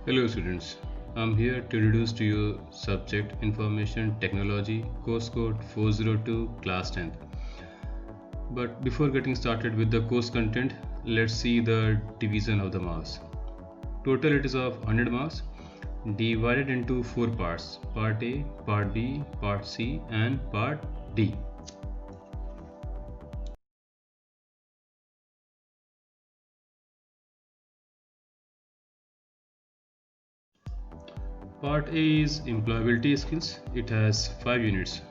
Hello students, I'm here to introduce to you subject Information Technology course code 402 class 10th. But before getting started with the course content, let's see the division of the marks. Total it is of 100 marks divided into 4 parts: part A, part B, part C and part D. Part A is employability skills. It has 5 units.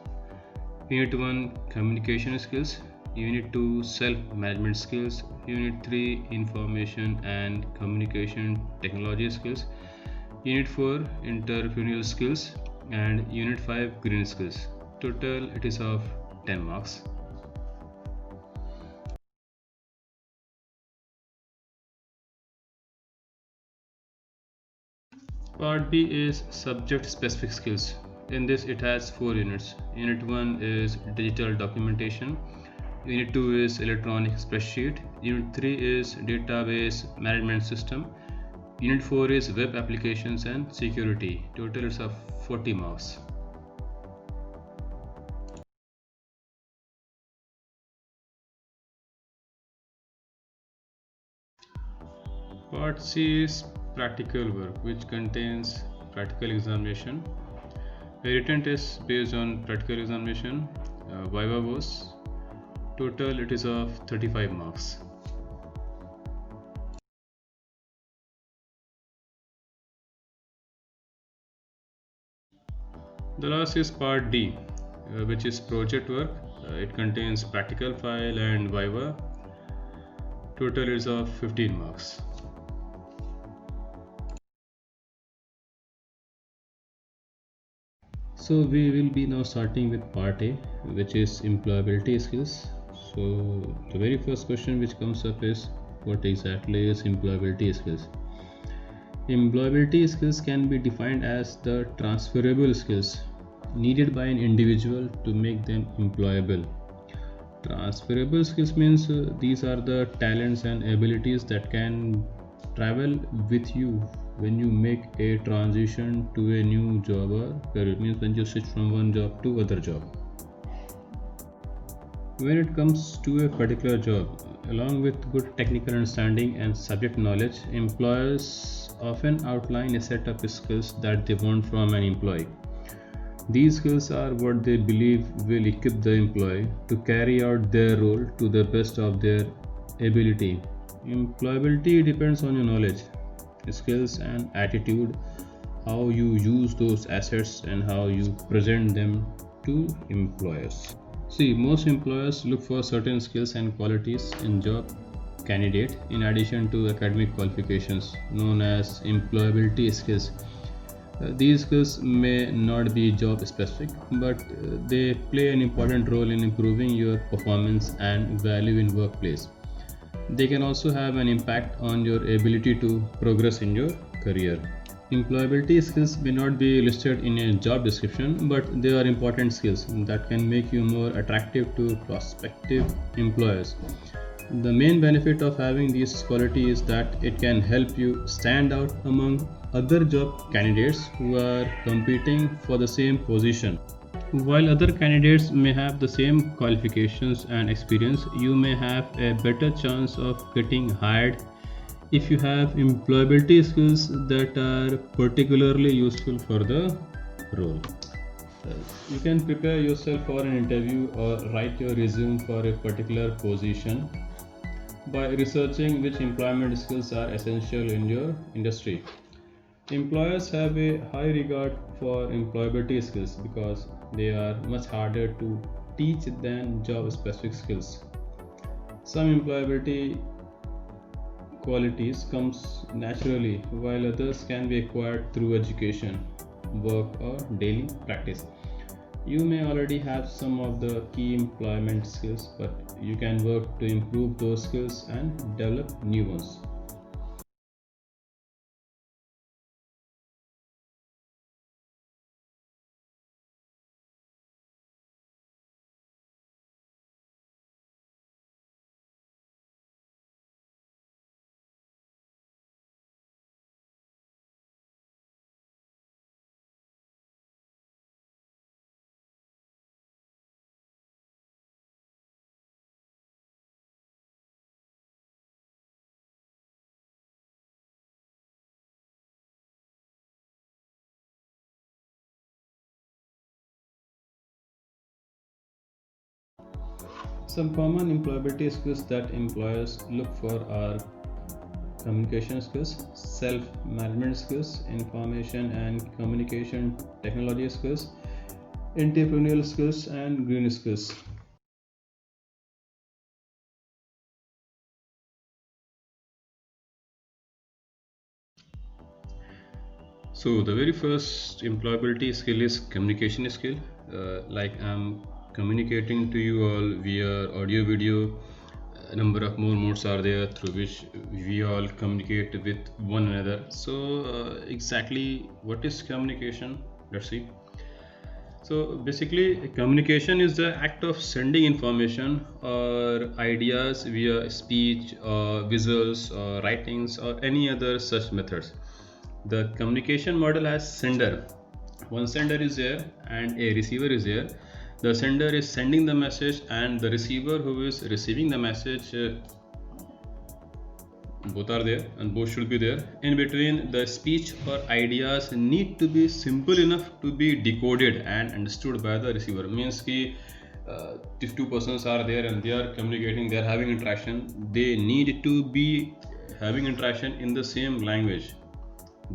Unit 1 communication skills, Unit 2 self management skills, Unit 3 information and communication technology skills, Unit 4 entrepreneurial skills, and Unit 5 green skills. Total it is of 10 marks. Part B is subject specific skills. In this it has 4 units. Unit 1 is digital documentation, Unit 2 is electronic spreadsheet, Unit 3 is database management system, Unit 4 is web applications and security. Total is of 40 marks. Part C is practical work, which contains practical examination. A written test based on practical examination, viva voce. Total it is of 35 marks. The last is part D, which is project work. It contains practical file and viva. Total is of 15 marks. So we will be now starting with part A, which is employability skills. So the very first question which comes up is, what exactly is employability skills? Employability skills can be defined as the transferable skills needed by an individual to make them employable. Transferable skills means these are the talents and abilities that can travel with you when you make a transition to a new job or career. It means when you switch from one job to other job. When it comes to a particular job, along with good technical understanding and subject knowledge, employers often outline a set of skills that they want from an employee. These skills are what they believe will equip the employee to carry out their role to the best of their ability. Employability depends on your knowledge, skills, and attitude, how you use those assets, and how you present them to employers. See, most employers look for certain skills and qualities in job candidate in addition to academic qualifications known as employability skills. These skills may not be job specific, but they play an important role in improving your performance and value in workplace. They can also have an impact on your ability to progress in your career. Employability skills may not be listed in a job description, but they are important skills that can make you more attractive to prospective employers. The main benefit of having these qualities is that it can help you stand out among other job candidates who are competing for the same position. While other candidates may have the same qualifications and experience, you may have a better chance of getting hired if you have employability skills that are particularly useful for the role. You can prepare yourself for an interview or write your resume for a particular position by researching which employment skills are essential in your industry. Employers have a high regard for employability skills because they are much harder to teach than job specific skills. Some employability qualities comes naturally while others can be acquired through education, work or daily practice. You may already have some of the key employment skills, but you can work to improve those skills and develop new ones. Some common employability skills that employers look for are communication skills, self-management skills, information and communication technology skills, entrepreneurial skills, and green skills. So the very first employability skill is communication skill. Like I'm communicating to you all via audio, video. A number of more modes are there through which we all communicate with one another. So exactly what is communication? Let's see. So basically, communication is the act of sending information or ideas via speech or visuals or writings or any other such methods. The communication model has sender. One sender is there and a receiver is there. The sender is sending the message and the receiver who is receiving the message, both are there and both should be there. In between, the speech or ideas need to be simple enough to be decoded and understood by the receiver. Means ki if two persons are there and they are communicating, they are having interaction, they need to be having interaction in the same language.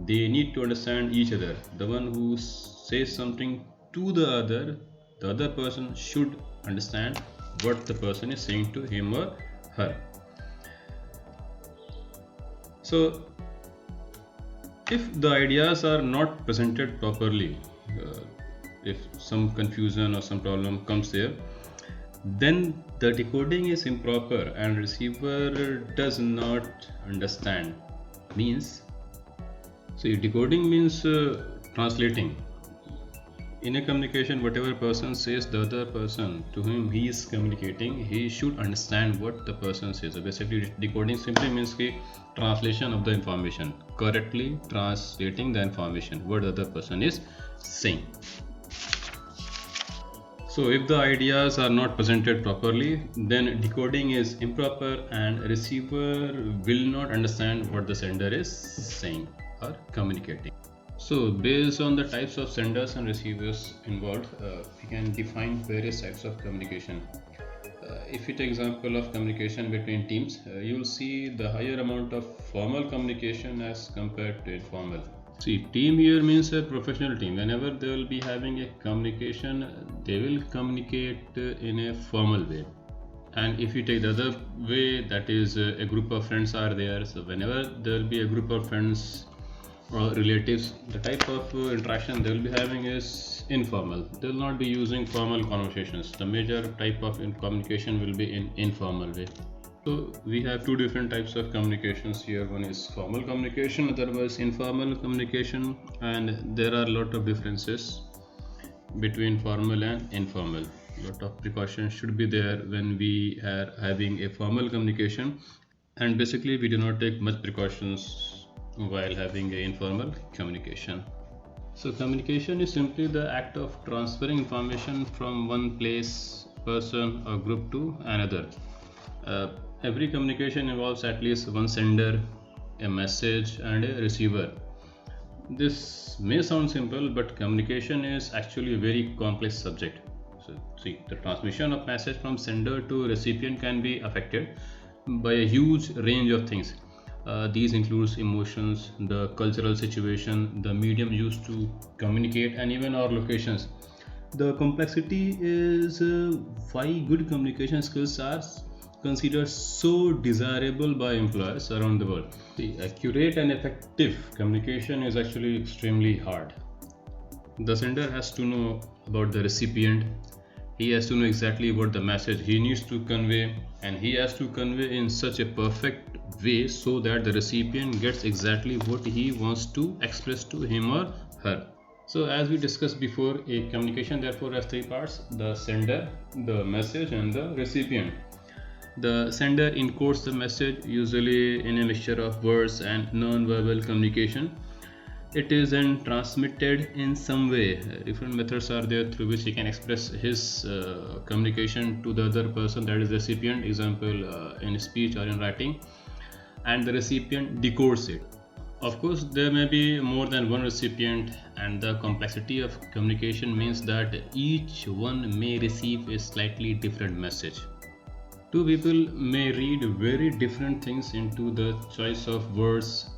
They need to understand each other. The one who says something to the other person should understand what the person is saying to him or her. So if the ideas are not presented properly, if some confusion or some problem comes there, then the decoding is improper and receiver does not understand. Means, so decoding means translating. In a communication, whatever person says, the other person to whom he is communicating, he should understand what the person says. So basically, decoding simply means ki translation of the information, correctly translating the information what the other person is saying. So if the ideas are not presented properly, then decoding is improper and receiver will not understand what the sender is saying or communicating. So based on the types of senders and receivers involved, we can define various types of communication. If we take example of communication between teams, you will see the higher amount of formal communication as compared to informal. See, team here means a professional team. Whenever they will be having a communication, they will communicate in a formal way. And if you take the other way, that is a group of friends are there. So whenever there will be a group of friends or relatives, the type of interaction they will be having is informal. They will not be using formal conversations. The major type of communication will be in informal way. So we have two different types of communications here. One is formal communication, other was informal communication, and there are a lot of differences between formal and informal. A lot of precautions should be there when we are having a formal communication, and basically we do not take much precautions while having a informal communication. So communication is simply the act of transferring information from one place, person or group to another. Every communication involves at least one sender, a message and a receiver. This may sound simple, but communication is actually a very complex subject. So see, the transmission of message from sender to recipient can be affected by a huge range of things. These includes emotions, the cultural situation, the medium used to communicate, and even our locations. The complexity is why good communication skills are considered so desirable by employers around the world. The accurate and effective communication is actually extremely hard. The sender has to know about the recipient. He has to know exactly what the message he needs to convey, and he has to convey in such a perfect way so that the recipient gets exactly what he wants to express to him or her. So as we discussed before, a communication therefore has three parts: the sender, the message, and the recipient. The sender encodes the message, usually in a mixture of words and non-verbal communication. It is then transmitted in some way. Different methods are there through which he can express his communication to the other person, that is the recipient, example in speech or in writing, and the recipient decodes it. Of course, there may be more than one recipient, and the complexity of communication means that each one may receive a slightly different message. Two people may read very different things into the choice of words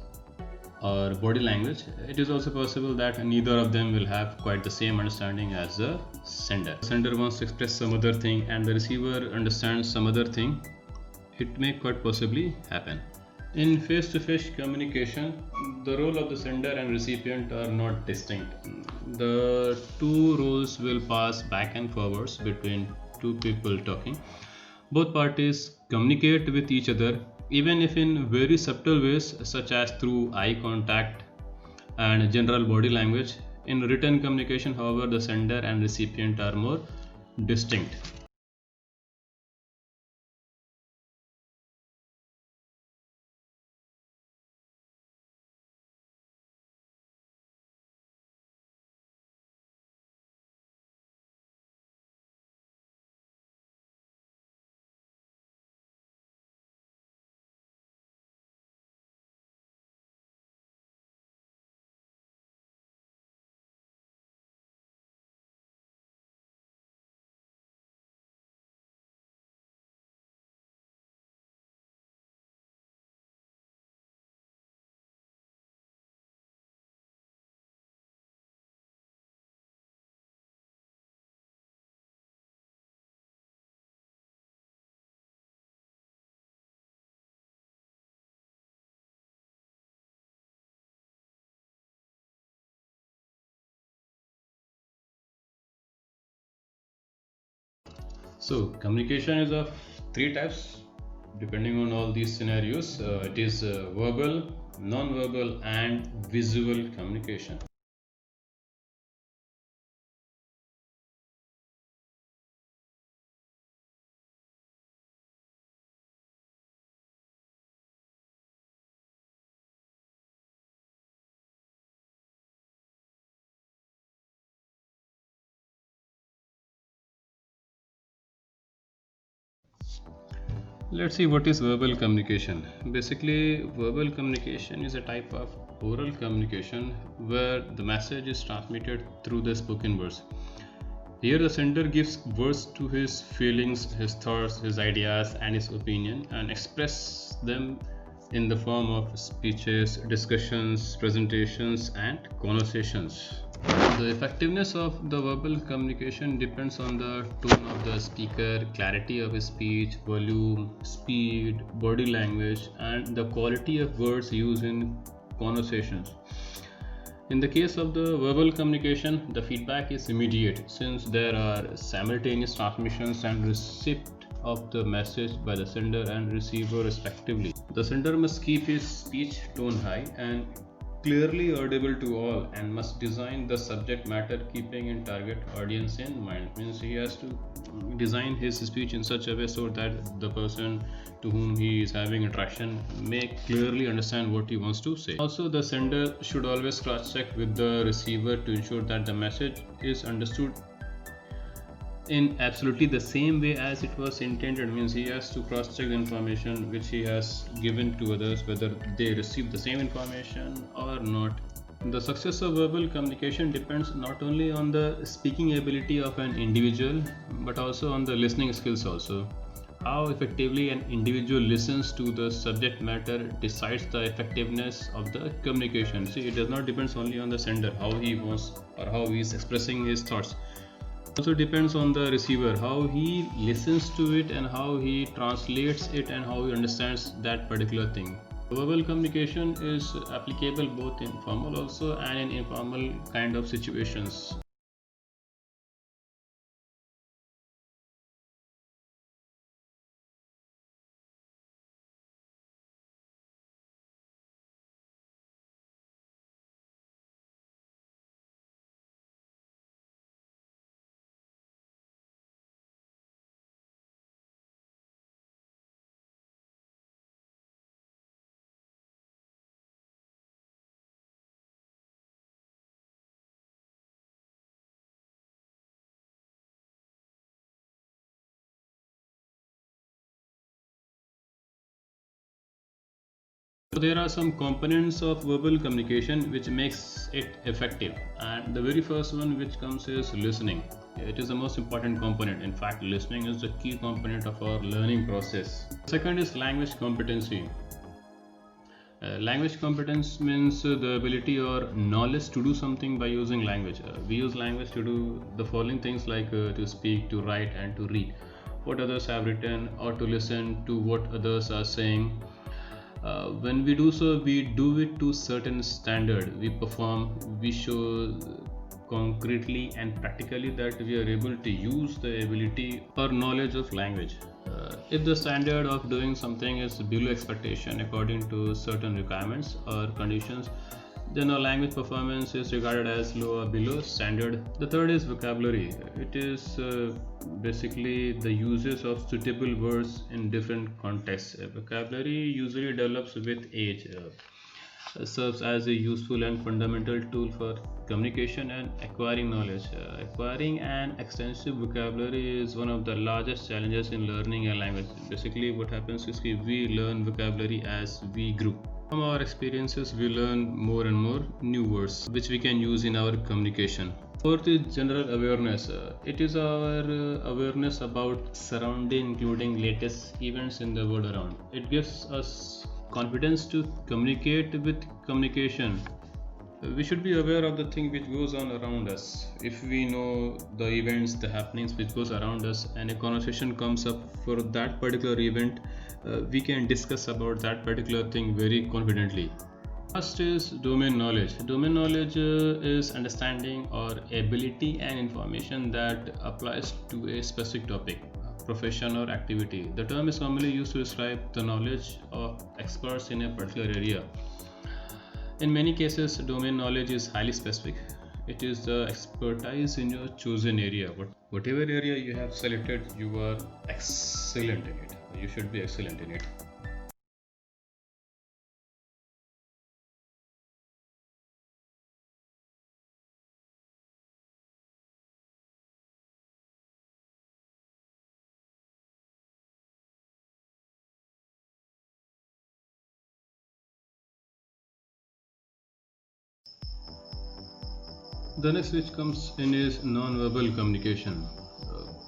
or body language. It is also possible that neither of them will have quite the same understanding as the sender. The sender wants to express some other thing and the receiver understands some other thing. It may quite possibly happen. In face-to-face communication, the role of the sender and recipient are not distinct. The two roles will pass back and forwards between two people talking. Both parties communicate with each other, even if in very subtle ways, such as through eye contact and general body language. In written communication, however, the sender and recipient are more distinct. So, communication is of three types depending on all these scenarios. It is verbal, non-verbal, and visual communication. Let's see what is verbal communication. Basically, verbal communication is a type of oral communication where the message is transmitted through the spoken words. Here, the sender gives words to his feelings, his thoughts, his ideas, and his opinion and express them in the form of speeches, discussions, presentations, and conversations. The effectiveness of the verbal communication depends on the tone of the speaker, clarity of his speech, volume, speed, body language, and the quality of words used in conversations. In the case of the verbal communication, the feedback is immediate since there are simultaneous transmissions and receipt of the message by the sender and receiver respectively. The sender must keep his speech tone high and clearly audible to all and must design the subject matter keeping in target audience in mind. Means he has to design his speech in such a way so that the person to whom he is having interaction may clearly understand what he wants to say. Also, the sender should always cross check with the receiver to ensure that the message is understood in absolutely the same way as it was intended. Means he has to cross check the information which he has given to others whether they receive the same information or not. The success of verbal communication depends not only on the speaking ability of an individual but also on the listening skills also. How effectively an individual listens to the subject matter decides the effectiveness of the communication. See, it does not depend only on the sender how he wants or how he is expressing his thoughts. Also depends on the receiver how he listens to it and how he translates it and how he understands that particular thing. Verbal communication is applicable both in formal also and in informal kind of situations. So there are some components of verbal communication which makes it effective, and the very first one which comes is listening. It is the most important component. In fact, listening is the key component of our learning process. Second is language competency. Language competence means the ability or knowledge to do something by using language. We use language to do the following things like to speak, to write, and to read what others have written, or to listen to what others are saying. When we do so, we do it to certain standard. We perform, we show concretely and practically that we are able to use the ability or knowledge of language. If the standard of doing something is below expectation according to certain requirements or conditions, then our language performance is regarded as low or below standard. The third is vocabulary. It is basically the uses of suitable words in different contexts. Vocabulary usually develops with age. Serves as a useful and fundamental tool for communication and acquiring knowledge. Acquiring an extensive vocabulary is one of the largest challenges in learning a language. Basically, what happens is we learn vocabulary as we grow. From our experiences, we learn more and more new words which we can use in our communication. Fourth is general awareness. It is our awareness about surrounding, including latest events in the world around. It gives us confidence to communicate with communication. We should be aware of the thing which goes on around us. If we know the events, the happenings which goes around us, and a conversation comes up for that particular event, we can discuss about that particular thing very confidently. First is domain knowledge. Domain knowledge is understanding or ability and information that applies to a specific topic, profession, or activity. The term is commonly used to describe the knowledge of experts in a particular area. In many cases, domain knowledge is highly specific. It is the expertise in your chosen area. Whatever area you have selected, you are excellent in it. You should be excellent in it. The next which comes in is non-verbal communication.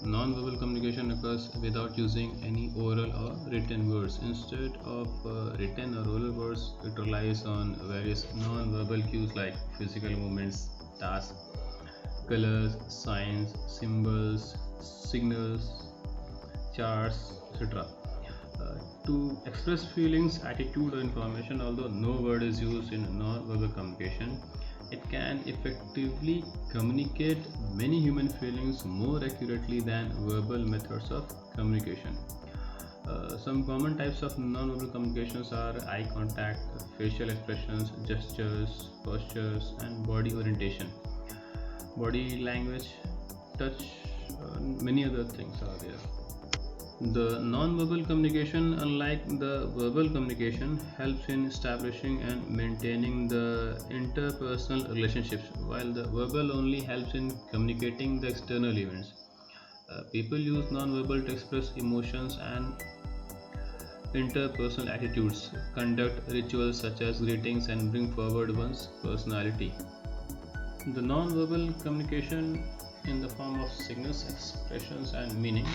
Non-verbal communication occurs without using any oral or written words. Instead of written or oral words, it relies on various non-verbal cues like physical movements, tasks, colors, signs, symbols, signals, charts, etc. To express feelings, attitude, or information, although no word is used in non-verbal communication, it can effectively communicate many human feelings more accurately than verbal methods of communication. Some common types of non-verbal communications are eye contact, facial expressions, gestures, postures, and body orientation. Body language, touch, many other things are there. The non-verbal communication, unlike the verbal communication, helps in establishing and maintaining the interpersonal relationships, while the verbal only helps in communicating the external events. People use non-verbal to express emotions and interpersonal attitudes, conduct rituals such as greetings, and bring forward one's personality. The non-verbal communication in the form of signals, expressions, and meaning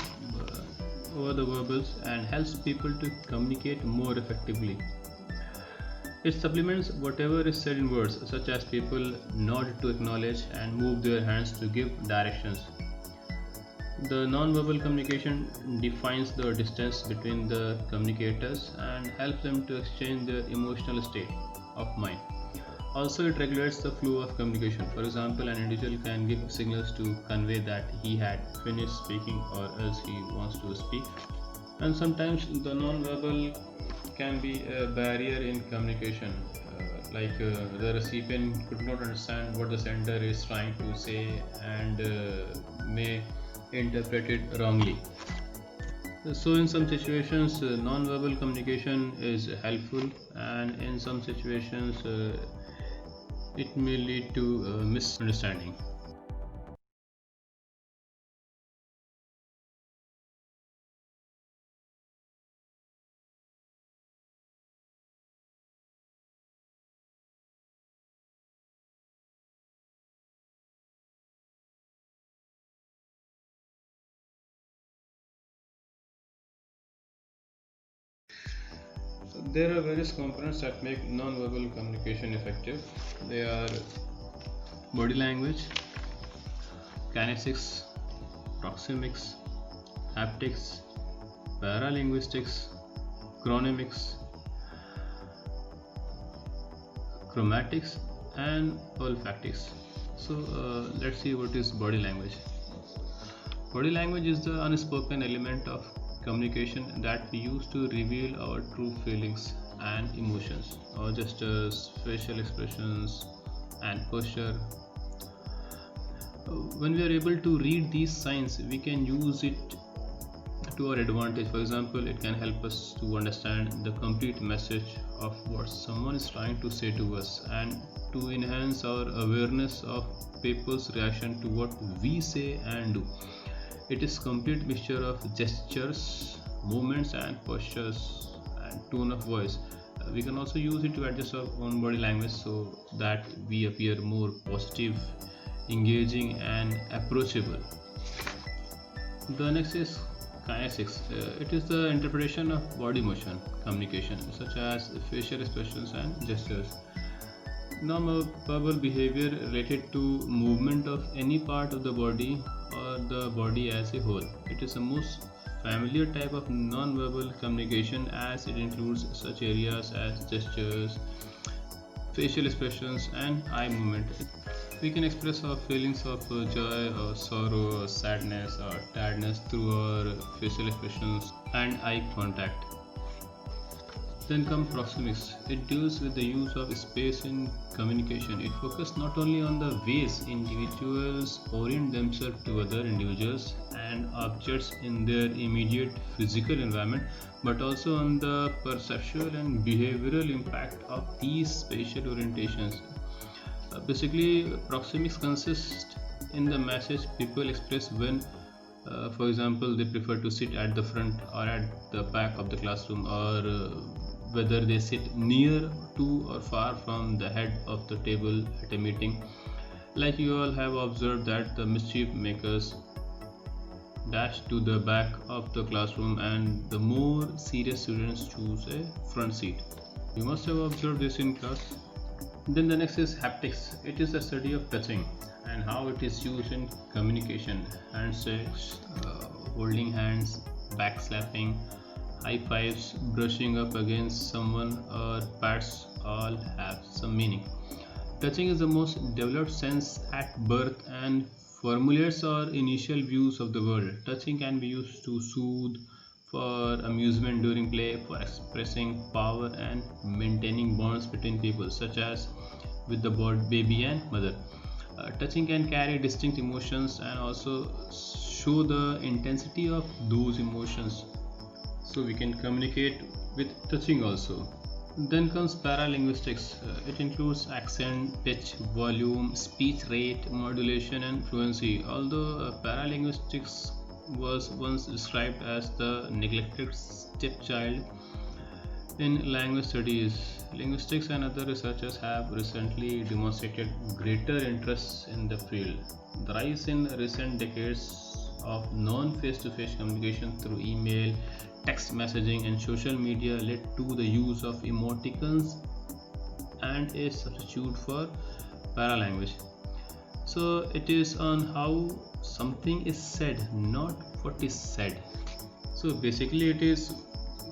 over the verbals and helps people to communicate more effectively. It supplements whatever is said in words, such as people nod to acknowledge and move their hands to give directions. The non-verbal communication defines the distance between the communicators and helps them to exchange their emotional state of mind. Also, it regulates the flow of communication. For example, an individual can give signals to convey that he had finished speaking or else he wants to speak. And sometimes the non-verbal can be a barrier in communication. The recipient could not understand what the sender is trying to say and may interpret it wrongly. So, in some situations, non-verbal communication is helpful, and in some situations, it may lead to misunderstanding. There are various components that make non-verbal communication effective. They are body language, kinesics, proxemics, haptics, paralinguistics, chronemics, chromatics, and olfactics. So let's see what is body language. Body language is the unspoken element of communication that we use to reveal our true feelings and emotions. Our gestures, facial expressions, and posture. When we are able to read these signs, we can use it to our advantage. For example, it can help us to understand the complete message of what someone is trying to say to us, and to enhance our awareness of people's reaction to what we say and do. It is complete mixture of gestures, movements, and postures and tone of voice. We can also use it to adjust our own body language so that we appear more positive, engaging, and approachable. The next is kinesics. It is the interpretation of body motion communication, such as facial expressions and gestures. Non-verbal behavior related to movement of any part of the body or the body as a whole. It is the most familiar type of non-verbal communication, as it includes such areas as gestures, facial expressions, and eye movement. We can express our feelings of joy or sorrow or sadness or tiredness through our facial expressions and eye contact. Then comes proxemics. It deals with the use of space in communication. It focuses not only on the ways individuals orient themselves to other individuals and objects in their immediate physical environment, but also on the perceptual and behavioral impact of these spatial orientations. Basically, proxemics consists in the message people express when, for example, they prefer to sit at the front or at the back of the classroom, or whether they sit near to or far from the head of the table at a meeting. Like you all have observed that the mischief makers dash to the back of the classroom and the more serious students choose a front seat. You must have observed this in class. Then the next is haptics. It is the study of touching and how it is used in communication. Handshakes, holding hands, backslapping, high fives, brushing up against someone, or pats all have some meaning. Touching is the most developed sense at birth and formulates our initial views of the world. Touching can be used to soothe, for amusement during play, for expressing power, and maintaining bonds between people, such as with the baby and mother. Touching can carry distinct emotions and also show the intensity of those emotions, so we can communicate with touching also. Then comes paralinguistics. It includes accent, pitch, volume, speech rate, modulation, and fluency. Although paralinguistics was once described as the neglected stepchild in language studies, linguistics and other researchers have recently demonstrated greater interest in the field. The rise in recent decades of non-face-to-face communication through email, text messaging, and social media led to the use of emoticons and a substitute for paralanguage. So it is on how something is said, not what is said. So basically, it is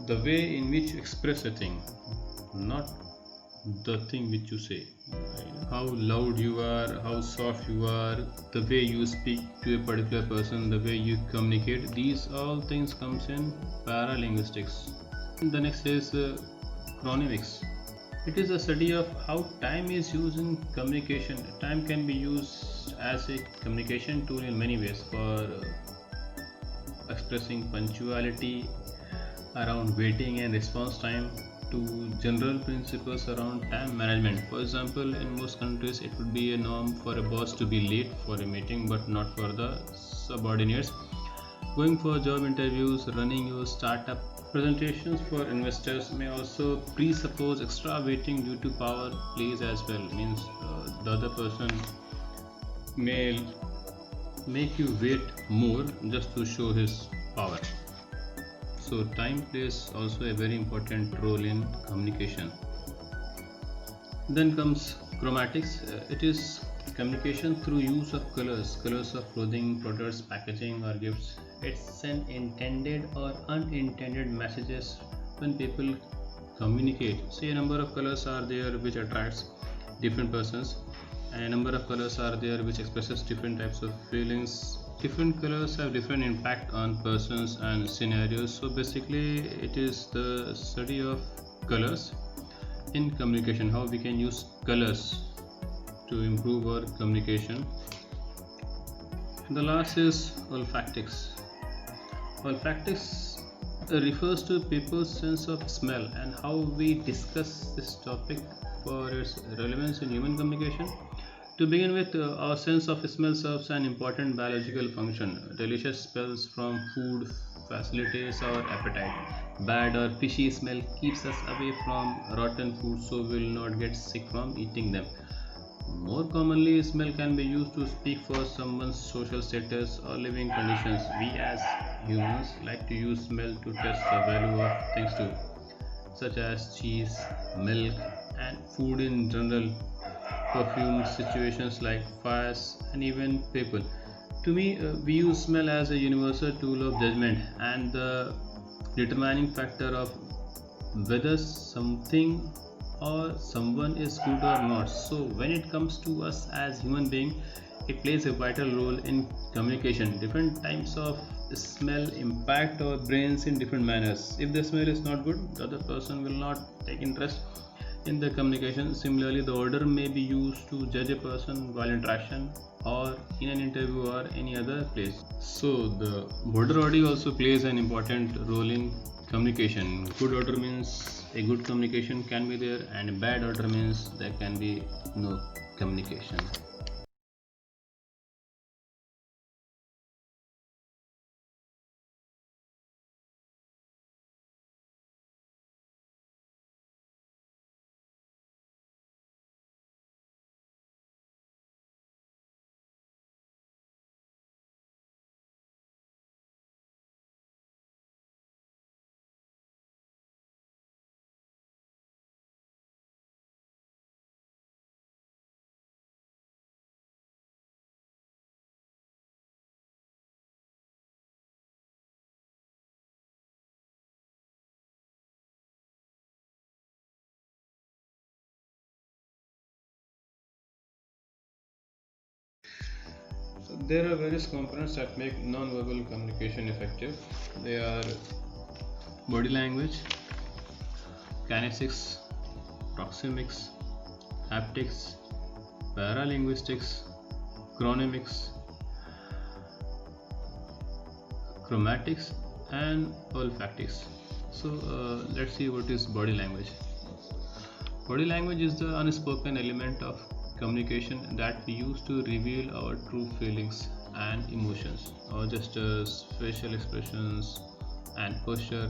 the way in which you express a thing, not the thing which you say. How loud you are, how soft you are, the way you speak to a particular person, the way you communicate, these all things comes in paralinguistics. The next is chronemics. It is a study of how time is used in communication. Time can be used as a communication tool in many ways, for expressing punctuality around waiting and response time, to general principles around time management. For example, in most countries, it would be a norm for a boss to be late for a meeting, but not for the subordinates. Going for job interviews, running your startup presentations for investors may also presuppose extra waiting due to power plays as well. Means the other person may make you wait more just to show his power. So time plays also a very important role in communication. Then comes chromatics. It is communication through use of colors, colors of clothing, products, packaging, or gifts. It's an intended or unintended messages when people communicate. See, a number of colors are there which attracts different persons, and a number of colors are there which expresses different types of feelings. Different colors have different impact on persons and scenarios. So basically, it is the study of colors in communication, how we can use colors to improve our communication. And the last is olfactics. Olfactics refers to people's sense of smell and how we discuss this topic for its relevance in human communication. To begin with, our sense of smell serves an important biological function. Delicious smells from food facilitates our appetite. Bad or fishy smell keeps us away from rotten food so we will not get sick from eating them. More commonly, smell can be used to speak for someone's social status or living conditions. We as humans like to use smell to test the value of things too, such as cheese, milk, and food in general, perfume, situations like fires, and even people. To me, we use smell as a universal tool of judgment and the determining factor of whether something or someone is good or not. So, when it comes to us as human being, it plays a vital role in communication. Different types of smell impact our brains in different manners. If the smell is not good, the other person will not take interest in the communication. Similarly, the odor may be used to judge a person while interaction or in an interview or any other place. So the body also plays an important role in communication. Good odor means a good communication can be there, and bad odor means there can be no communication. So there are various components that make non-verbal communication effective. They are body language, kinesics, proxemics, haptics, paralinguistics, chronemics, chromatics, and olfactics. So let's see what is body language. Body language is the unspoken element of communication that we use to reveal our true feelings and emotions. Our gestures, facial expressions, and posture.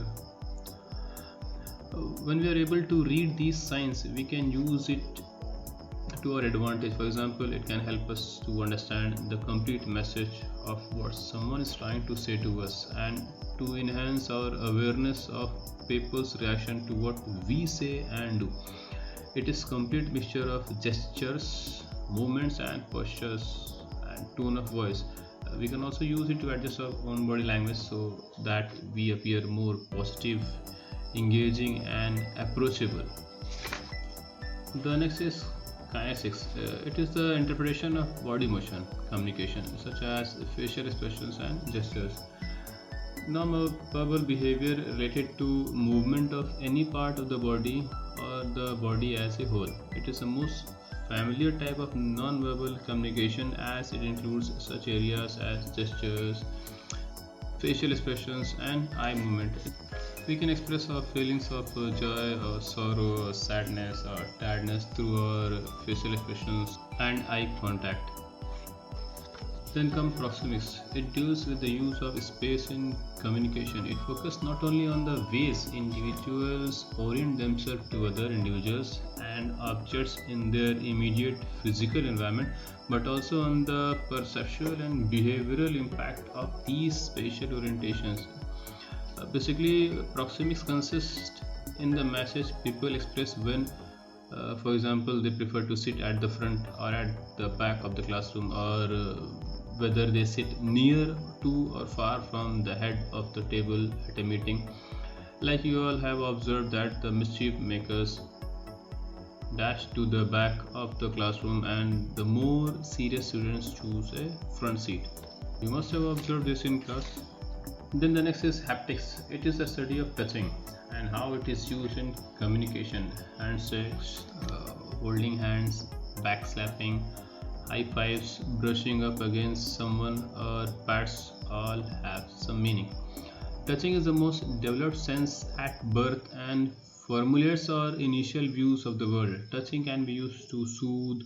When we are able to read these signs, we can use it to our advantage. For example, it can help us to understand the complete message of what someone is trying to say to us and to enhance our awareness of people's reaction to what we say and do. It is complete mixture of gestures, movements, and postures and tone of voice. We can also use it to adjust our own body language so that we appear more positive, engaging, and approachable. The next is kinesics. It is the interpretation of body motion communication, such as facial expressions and gestures. Non-verbal behavior related to movement of any part of the body or the body as a whole. It is the most familiar type of non-verbal communication as it includes such areas as gestures, facial expressions, and eye movement. We can express our feelings of joy or sorrow or sadness or tiredness through our facial expressions and eye contact. Then comes proxemics. It deals with the use of space in communication. It focuses not only on the ways individuals orient themselves to other individuals and objects in their immediate physical environment, but also on the perceptual and behavioral impact of these spatial orientations. Basically, proxemics consist in the message people express when, for example, they prefer to sit at the front or at the back of the classroom, or whether they sit near to or far from the head of the table at a meeting. Like you all have observed that the mischief makers dash to the back of the classroom and the more serious students choose a front seat. You must have observed this in class. Then the next is haptics. It is the study of touching and how it is used in communication. Handshakes, holding hands, backslapping, high fives, brushing up against someone, or pats all have some meaning. Touching is the most developed sense at birth and formulates our initial views of the world. Touching can be used to soothe,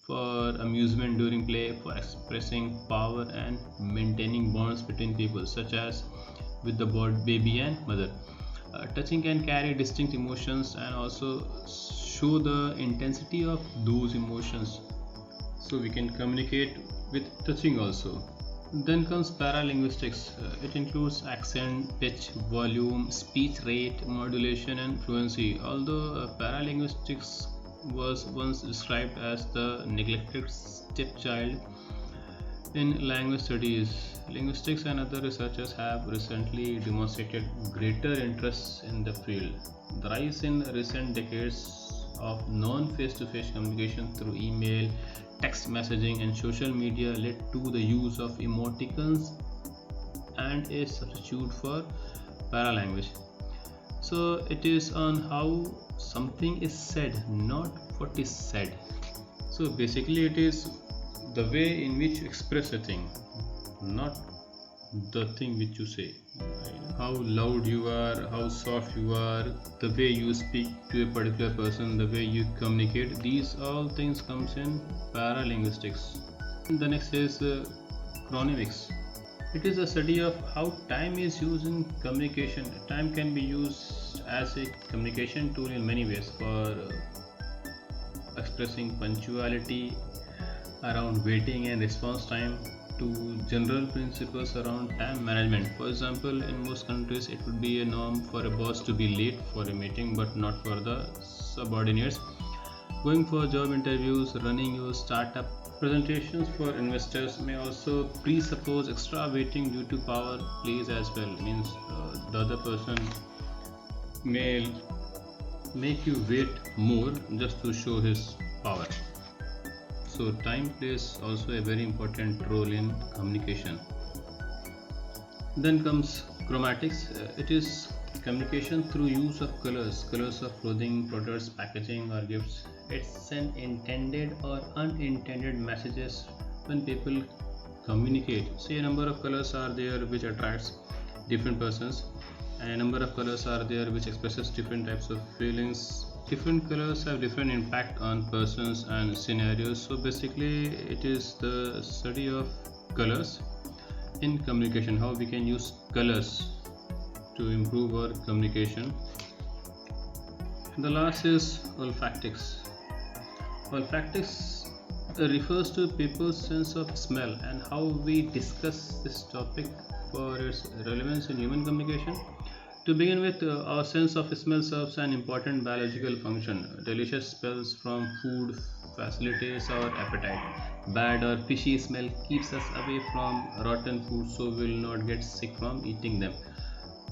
for amusement during play, for expressing power and maintaining bonds between people, such as with the baby and mother. Touching can carry distinct emotions and also show the intensity of those emotions. So we can communicate with touching also. Then comes paralinguistics. It includes accent, pitch, volume, speech rate, modulation, and fluency. Although paralinguistics was once described as the neglected stepchild in language studies, linguistics and other researchers have recently demonstrated greater interest in the field. The rise in recent decades of non face to face communication through email, text messaging, and social media led to the use of emoticons and a substitute for paralanguage. So it is on how something is said, not what is said. So basically, it is the way in which you express a thing, not the thing which you say. How loud you are, how soft you are, the way you speak to a particular person, the way you communicate, these all things comes in paralinguistics. The next is chronemics. It is a study of how time is used in communication. Time can be used as a communication tool in many ways, for expressing punctuality, around waiting and response time, to general principles around time management. For example, in most countries, it would be a norm for a boss to be late for a meeting but not for the subordinates. Going for job interviews, running your startup presentations for investors may also presuppose extra waiting due to power plays as well. Means the other person may make you wait more just to show his power. So time plays also a very important role in communication. Then comes chromatics. It is communication through use of colors of clothing, products, packaging, or gifts. It sends intended or unintended messages when people communicate. Say a number of colors are there which attracts different persons, and a number of colors are there which expresses different types of feelings. Different colors have different impact on persons and scenarios. So basically, it is the study of colors in communication, how we can use colors to improve our communication. The last is olfactics. Olfactics refers to people's sense of smell and how we discuss this topic for its relevance in human communication. To begin with, our sense of smell serves an important biological function. Delicious smells from food facilitates our appetite. Bad or fishy smell keeps us away from rotten food so we will not get sick from eating them.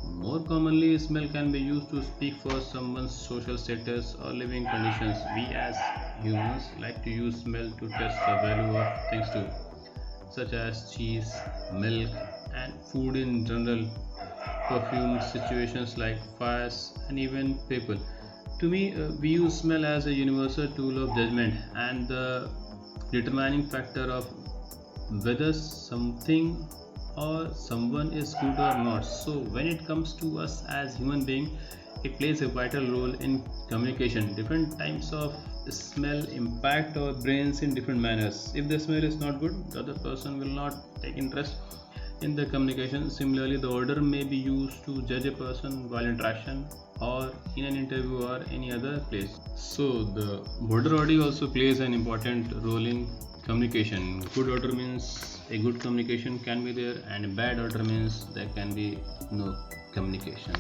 More commonly, smell can be used to speak for someone's social status or living conditions. We as humans like to use smell to test the value of things too, such as cheese, milk, and food in general, perfume, situations like fires, and even people. To me, we use smell as a universal tool of judgment and the determining factor of whether something or someone is good or not. So, when it comes to us as human being, it plays a vital role in communication. Different types of smell impact our brains in different manners. If the smell is not good, the other person will not take interest in the communication. Similarly, the odor may be used to judge a person while interaction or in an interview or any other place. So the border body also plays an important role in Communication. Good order means a good communication can be there, and bad order means there can be no communication.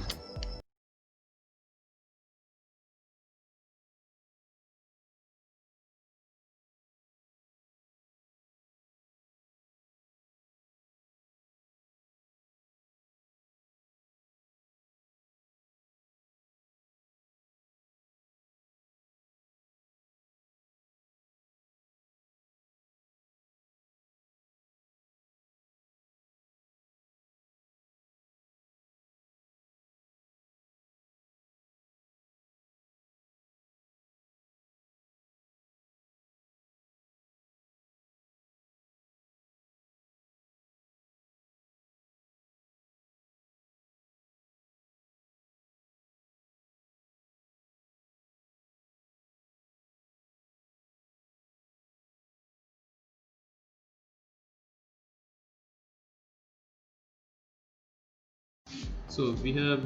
So we have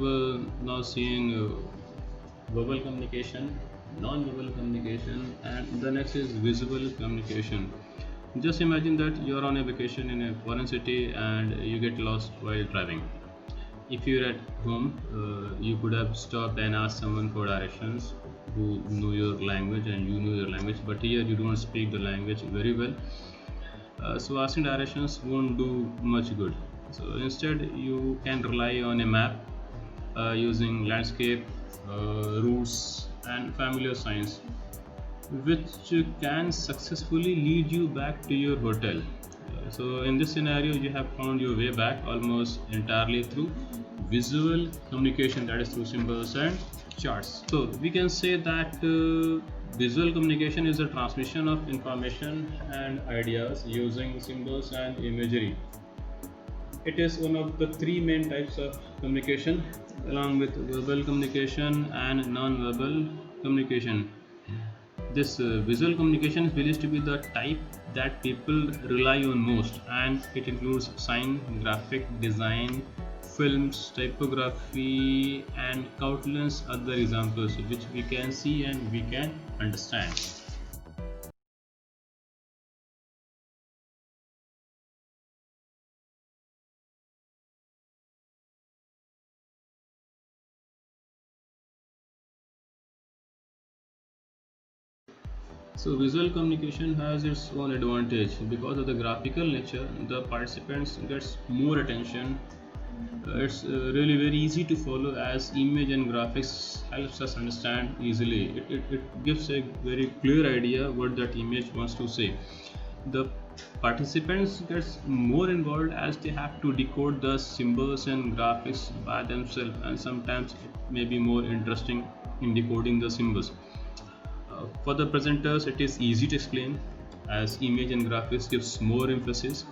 now seen verbal communication, non-verbal communication, and the next is visual communication. Just imagine that you are on a vacation in a foreign city and you get lost while driving. If you're at home, you could have stopped and asked someone for directions who know your language and you know your language, but here you don't speak the language very well. So asking directions won't do much good. So instead, you can rely on a map using landscape, routes, and familiar signs, which can successfully lead you back to your hotel. So in this scenario, you have found your way back almost entirely through visual communication, that is through symbols and charts. So we can say that visual communication is a transmission of information and ideas using symbols and imagery. It is one of the three main types of communication, along with verbal communication and non-verbal communication. This visual communication is believed to be the type that people rely on most, and it includes sign, graphic design, films, typography, and countless other examples which we can see and we can understand. So visual communication has its own advantage because of the graphical nature. The participants gets more attention. It's really very easy to follow as image and graphics helps us understand easily. It gives a very clear idea what that image wants to say. The participants gets more involved as they have to decode the symbols and graphics by themselves, and sometimes it may be more interesting in decoding the symbols. For the presenters, it is easy to explain as image and graphics gives more emphasis,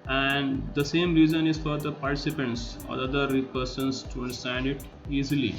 and the same reason is for the participants or other persons to understand it easily.